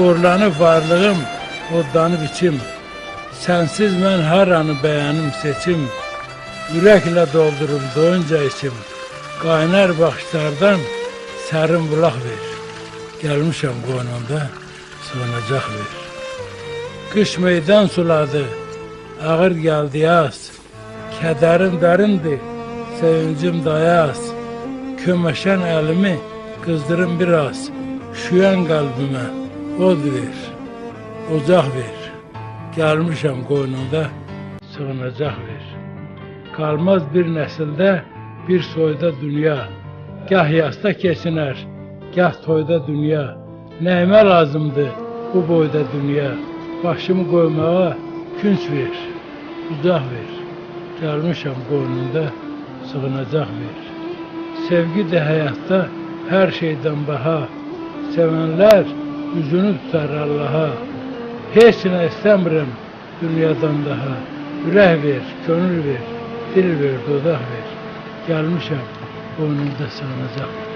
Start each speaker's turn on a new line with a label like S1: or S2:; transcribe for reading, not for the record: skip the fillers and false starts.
S1: qorlanıb varlığım, odlanıb içim. Sənsiz mən hər anı bəyənim seçim. Ürəklə doldurub doyunca içim. Qaynar baxışlardan sərin bulaq ver. Gəlmişəm qoynunda sığınacaq ver. Qış meydan suladı, ağır gəldi yaz. Kədərim dərindir, sevincim dayaz. Köməşən əlimi qızdırım biraz. Üşüyən qəlbimə od ver, ocaq ver. Gəlmişəm qoynunda sığınacaq ver. Qalmaz bir nəsildə bir soyda dünya. Gah yasta keçinər, gah toyda dünya. Nəyimə lazımdır bu boyda dünya? Başımı qoymağa künc ver, uzaq ver. Gəlmişəm qoynunda sığınacaq ver. Sevgi də həyatda hər şeydən baha. Sevənlər üzünü tutar Allaha. Heç nə istəmirəm dünyadan daha. Ürək ver, könül ver, dil ver, dodaq ver. Gəlmişəm qoynunda sığınacaq ver.